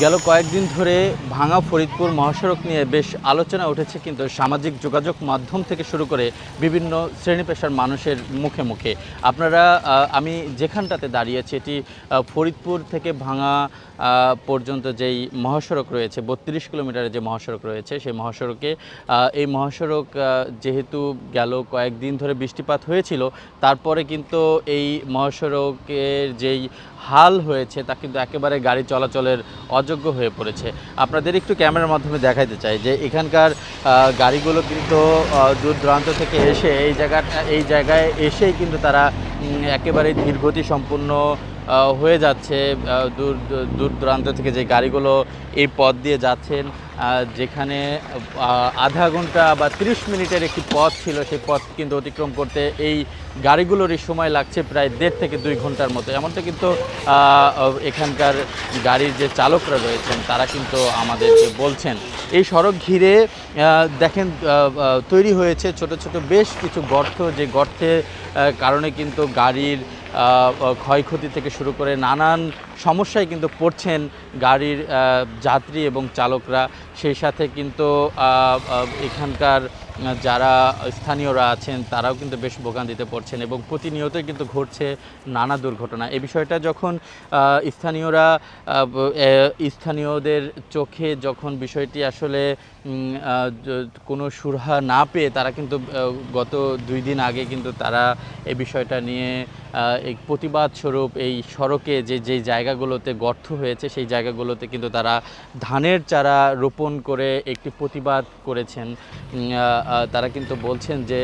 গেল কয়েকদিন ধরে ভাঙা ফরিদপুর মহাসড়ক নিয়ে বেশ আলোচনা উঠেছে কিন্তু সামাজিক যোগাযোগ মাধ্যম থেকে শুরু করে বিভিন্ন শ্রেণী পেশার মানুষের মুখে মুখে। আপনারা আমি যেখানটাতে দাঁড়িয়েছি এটি ফরিদপুর থেকে ভাঙা পর্যন্ত যেই মহাসড়ক রয়েছে ৩২ কিলোমিটারের যে মহাসড়ক রয়েছে সেই মহাসড়কে এই মহাসড়ক যেহেতু গেল কয়েকদিন ধরে বৃষ্টিপাত হয়েছিল তারপরে কিন্তু এই মহাসড়কের যেই হাল হয়েছে তা কিন্তু একেবারে গাড়ি চলাচলের অযোগ্য হয়ে পড়েছে। আপনাদের একটু ক্যামেরার মাধ্যমে দেখাতে চাই যে এখানকার গাড়িগুলো কিন্তু দূর দূরান্ত থেকে এসে এই জায়গায় এসেই কিন্তু তারা একেবারে ধীরগতি সম্পূর্ণ হয়ে যাচ্ছে। দূর দূরান্ত থেকে যে গাড়িগুলো এই পথ দিয়ে যাচ্ছেন, যেখানে আধা ঘন্টা বা 30 মিনিটের একটি পথ ছিল সেই পথ কিন্তু অতিক্রম করতে এই গাড়িগুলোরই সময় লাগছে প্রায় 1.5 থেকে 2 ঘন্টার মতো। এমনটা কিন্তু এখানকার গাড়ির যে চালকরা রয়েছেন তারা কিন্তু আমাদেরকে বলছেন। এই সড়ক ঘিরে দেখেন তৈরি হয়েছে ছোট ছোট বেশ কিছু গর্ত, যে গর্তের কারণে কিন্তু গাড়ির ক্ষয়ক্ষতি থেকে শুরু করে নানান সমস্যায় কিন্তু পড়ছেন গাড়ির যাত্রী এবং চালকরা। সেই সাথে কিন্তু এখানকার যারা স্থানীয়রা আছেন তারাও কিন্তু বেশ ভোগান্তিতে পড়ছেন এবং প্রতিনিয়তই কিন্তু ঘটছে নানা দুর্ঘটনা। এই বিষয়টা যখন স্থানীয়দের চোখে যখন বিষয়টি আসলে কোনো সুরাহা না পেয়ে তারা কিন্তু গত 2 দিন আগে কিন্তু তারা এই বিষয়টা নিয়ে এই প্রতিবাদ স্বরূপ এই সড়কে যেই জায়গাগুলোতে গর্ত হয়েছে সেই জায়গাগুলোতে কিন্তু তারা ধানের চারা রোপণ করে একটি প্রতিবাদ করেছেন। তারা কিন্তু বলছেন যে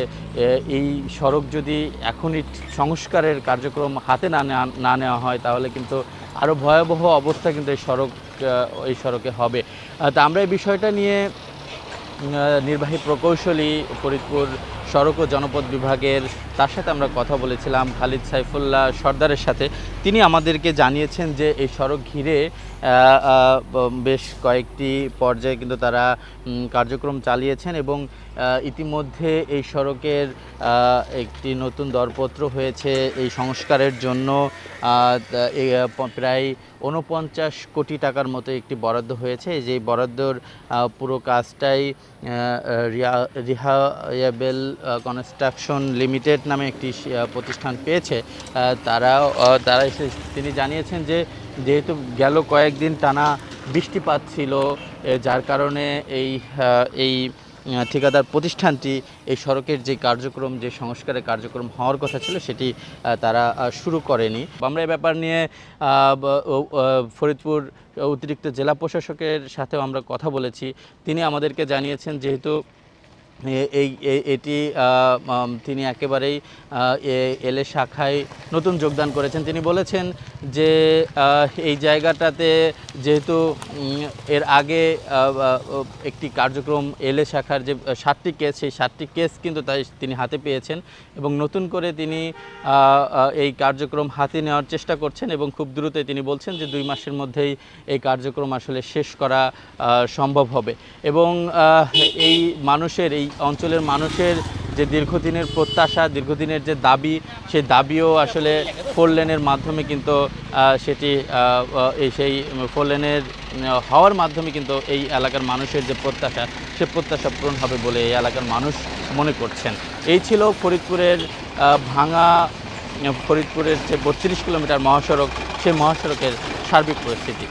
এই সড়ক যদি এখনই সংস্কারের কার্যক্রম হাতে না নেওয়া হয় তাহলে কিন্তু আরও ভয়াবহ অবস্থা কিন্তু এই সড়কে হবে। তা আমরা এই বিষয়টা নিয়ে নির্বাহী প্রকৌশলী ফরিদপুর সড়ক ও জনপথ বিভাগের তার সাথে আমরা কথা বলেছিলাম, খালিদ সাইফুল্লাহ সর্দারের সাথে। তিনি আমাদেরকে জানিয়েছেন যে এই সড়ক ঘিরে বেশ কয়েকটি পর্যায়ে কিন্তু তারা কার্যক্রম চালিয়েছেন এবং ইতিমধ্যে এই সড়কের একটি নতুন দরপত্র হয়েছে এই সংস্কারের জন্য। প্রায় 49 কোটি টাকার মতো একটি বরাদ্দ হয়েছে। যেই বরাদ্দর পুরো কাজটাই রিহায়াবেল কনস্ট্রাকশন লিমিটেড নামে একটি প্রতিষ্ঠান পেয়েছে। তিনি জানিয়েছেন যে যেহেতু গেল কয়েকদিন টানা বৃষ্টিপাত ছিল যার কারণে এই ঠিকাদার প্রতিষ্ঠানটি এই সড়কের যে কার্যক্রম, যে সংস্কারের কার্যক্রম হওয়ার কথা ছিল সেটি তারা শুরু করেনি। আমরা এই ব্যাপার নিয়ে ফরিদপুর অতিরিক্ত জেলা প্রশাসকের সাথেও আমরা কথা বলেছি। তিনি আমাদেরকে জানিয়েছেন যেহেতু এটি তিনি একেবারেই এলএ শাখায় নতুন যোগদান করেছেন। তিনি বলেছেন যে এই জায়গাটাতে যেহেতু এর আগে একটি কার্যক্রম এলএ শাখার যে 7টি কেস, সেই 7টি কেস কিন্তু তিনি হাতে পেয়েছেন এবং নতুন করে তিনি এই কার্যক্রম হাতে নেওয়ার চেষ্টা করছেন এবং খুব দ্রুতই তিনি বলছেন যে 2 মাসের মধ্যেই এই কার্যক্রম আসলে শেষ করা সম্ভব হবে। এবং এই অঞ্চলের মানুষের যে দীর্ঘদিনের প্রত্যাশা, দীর্ঘদিনের যে দাবি, সেই দাবিও আসলে 4 লেনের মাধ্যমে কিন্তু সেই 4 লেনের হওয়ার মাধ্যমে কিন্তু এই এলাকার মানুষের যে প্রত্যাশা, সে প্রত্যাশা পূরণ হবে বলে এই এলাকার মানুষ মনে করছেন। এই ছিল ফরিদপুরের যে 32 কিলোমিটার মহাসড়ক, সেই মহাসড়কের সার্বিক পরিস্থিতি।